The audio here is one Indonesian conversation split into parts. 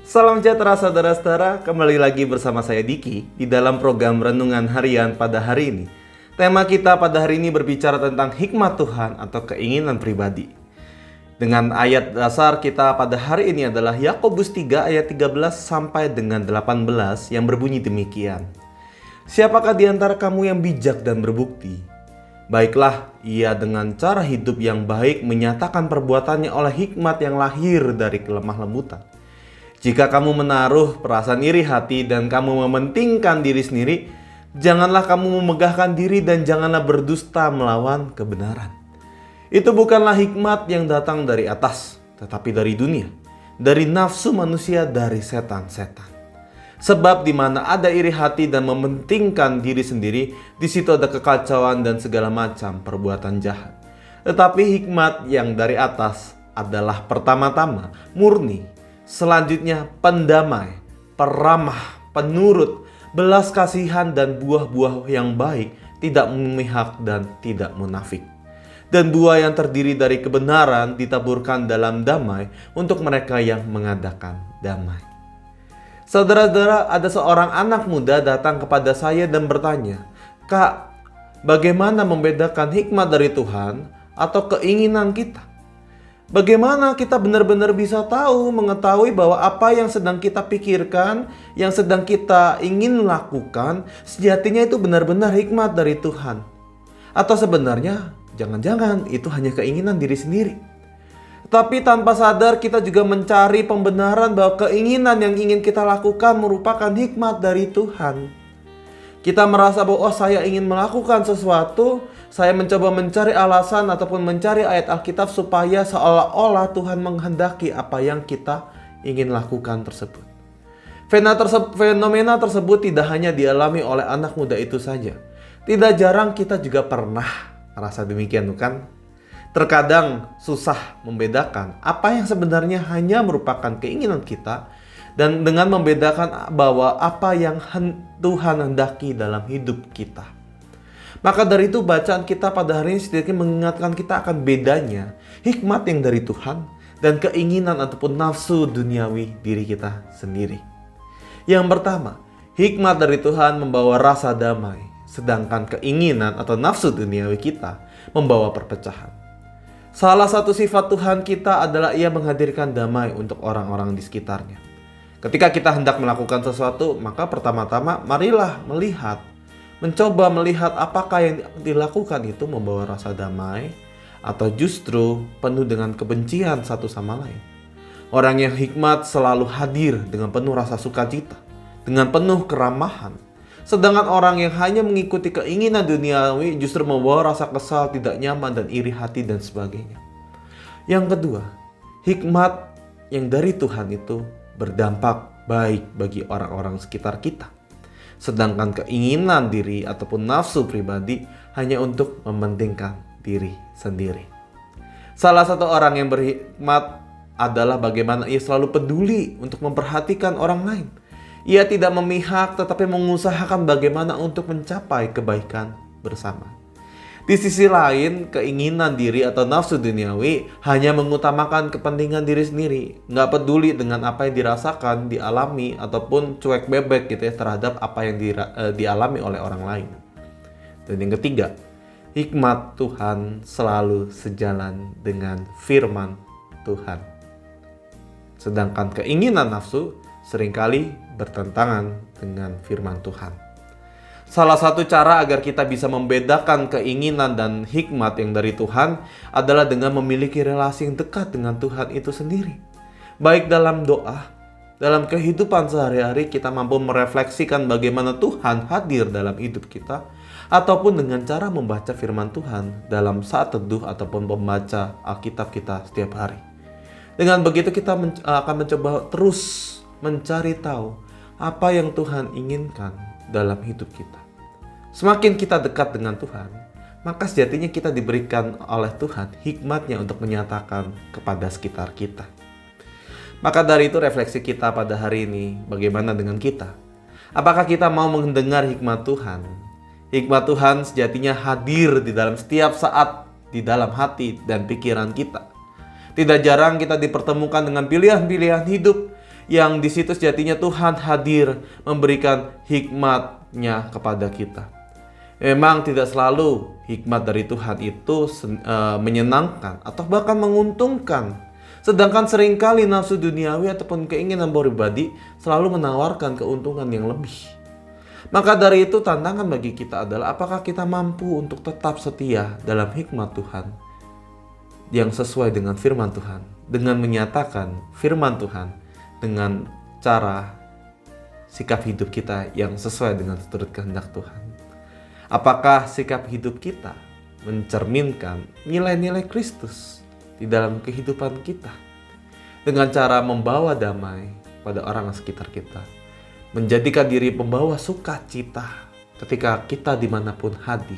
Salam sejahtera saudara-saudara, kembali lagi bersama saya Diki di dalam program Renungan Harian pada hari ini. Tema kita pada hari ini berbicara tentang hikmat Tuhan atau keinginan pribadi. Dengan ayat dasar kita pada hari ini adalah Yakobus 3 ayat 13 sampai dengan 18 yang berbunyi demikian. Siapakah di antara kamu yang bijak dan berbukti? Baiklah, ia dengan cara hidup yang baik menyatakan perbuatannya oleh hikmat yang lahir dari kelemah lembutan. Jika kamu menaruh perasaan iri hati dan kamu mementingkan diri sendiri, janganlah kamu memegahkan diri dan janganlah berdusta melawan kebenaran. Itu bukanlah hikmat yang datang dari atas, tetapi dari dunia, dari nafsu manusia, dari setan-setan. Sebab di mana ada iri hati dan mementingkan diri sendiri, di situ ada kekacauan dan segala macam perbuatan jahat. Tetapi hikmat yang dari atas adalah pertama-tama murni, selanjutnya pendamai, peramah, penurut, belas kasihan dan buah-buah yang baik, tidak memihak dan tidak munafik. Dan buah yang terdiri dari kebenaran ditaburkan dalam damai untuk mereka yang mengadakan damai. Saudara-saudara, ada seorang anak muda datang kepada saya dan bertanya, "Kak, bagaimana membedakan hikmat dari Tuhan atau keinginan kita? Bagaimana kita benar-benar bisa mengetahui bahwa apa yang sedang kita pikirkan, yang sedang kita ingin lakukan, sejatinya itu benar-benar hikmat dari Tuhan? Atau sebenarnya, jangan-jangan itu hanya keinginan diri sendiri?" Tapi tanpa sadar kita juga mencari pembenaran bahwa keinginan yang ingin kita lakukan merupakan hikmat dari Tuhan. Kita merasa bahwa saya ingin melakukan sesuatu, saya mencoba mencari alasan ataupun mencari ayat Alkitab supaya seolah-olah Tuhan menghendaki apa yang kita ingin lakukan tersebut. Fenomena tersebut tidak hanya dialami oleh anak muda itu saja. Tidak jarang kita juga pernah merasa demikian, bukan? Terkadang susah membedakan apa yang sebenarnya hanya merupakan keinginan kita dan dengan membedakan bahwa apa yang Tuhan hendaki dalam hidup kita. Maka dari itu bacaan kita pada hari ini sedikit mengingatkan kita akan bedanya hikmat yang dari Tuhan dan keinginan ataupun nafsu duniawi diri kita sendiri. Yang pertama, hikmat dari Tuhan membawa rasa damai, sedangkan keinginan atau nafsu duniawi kita membawa perpecahan. Salah satu sifat Tuhan kita adalah Ia menghadirkan damai untuk orang-orang di sekitarnya. Ketika kita hendak melakukan sesuatu, maka pertama-tama marilah mencoba melihat apakah yang dilakukan itu membawa rasa damai atau justru penuh dengan kebencian satu sama lain. Orang yang hikmat selalu hadir dengan penuh rasa sukacita, dengan penuh keramahan. Sedangkan orang yang hanya mengikuti keinginan duniawi justru membawa rasa kesal, tidak nyaman, dan iri hati dan sebagainya. Yang kedua, hikmat yang dari Tuhan itu berdampak baik bagi orang-orang sekitar kita. Sedangkan keinginan diri ataupun nafsu pribadi hanya untuk mementingkan diri sendiri. Salah satu orang yang berhikmat adalah bagaimana ia selalu peduli untuk memperhatikan orang lain. Ia tidak memihak tetapi mengusahakan bagaimana untuk mencapai kebaikan bersama. Di sisi lain, keinginan diri atau nafsu duniawi hanya mengutamakan kepentingan diri sendiri, nggak peduli dengan apa yang dirasakan, dialami, ataupun cuek bebek gitu ya terhadap apa yang dialami oleh orang lain. Dan yang ketiga, hikmat Tuhan selalu sejalan dengan firman Tuhan. Sedangkan keinginan nafsu seringkali bertentangan dengan firman Tuhan. Salah satu cara agar kita bisa membedakan keinginan dan hikmat yang dari Tuhan adalah dengan memiliki relasi yang dekat dengan Tuhan itu sendiri. Baik dalam doa, dalam kehidupan sehari-hari kita mampu merefleksikan bagaimana Tuhan hadir dalam hidup kita, ataupun dengan cara membaca firman Tuhan dalam saat teduh ataupun membaca Alkitab kita setiap hari. Dengan begitu kita akan mencoba terus mencari tahu apa yang Tuhan inginkan dalam hidup kita. Semakin kita dekat dengan Tuhan, maka sejatinya kita diberikan oleh Tuhan hikmatnya untuk menyatakan kepada sekitar kita. Maka dari itu refleksi kita pada hari ini, bagaimana dengan kita? Apakah kita mau mendengar hikmat Tuhan? Hikmat Tuhan sejatinya hadir di dalam setiap saat, di dalam hati dan pikiran kita. Tidak jarang kita dipertemukan dengan pilihan-pilihan hidup yang di situ sejatinya Tuhan hadir memberikan hikmat-Nya kepada kita. Memang tidak selalu hikmat dari Tuhan itu menyenangkan atau bahkan menguntungkan. Sedangkan seringkali nafsu duniawi ataupun keinginan pribadi selalu menawarkan keuntungan yang lebih. Maka dari itu tantangan bagi kita adalah apakah kita mampu untuk tetap setia dalam hikmat Tuhan yang sesuai dengan firman Tuhan, dengan menyatakan firman Tuhan dengan cara sikap hidup kita yang sesuai dengan turut kehendak Tuhan. Apakah sikap hidup kita mencerminkan nilai-nilai Kristus di dalam kehidupan kita dengan cara membawa damai pada orang sekitar kita, menjadikan diri pembawa sukacita ketika kita dimanapun hadir,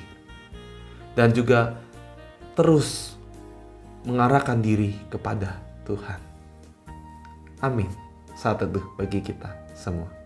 dan juga terus mengarahkan diri kepada Tuhan. Amin. Saat teduh bagi kita semua.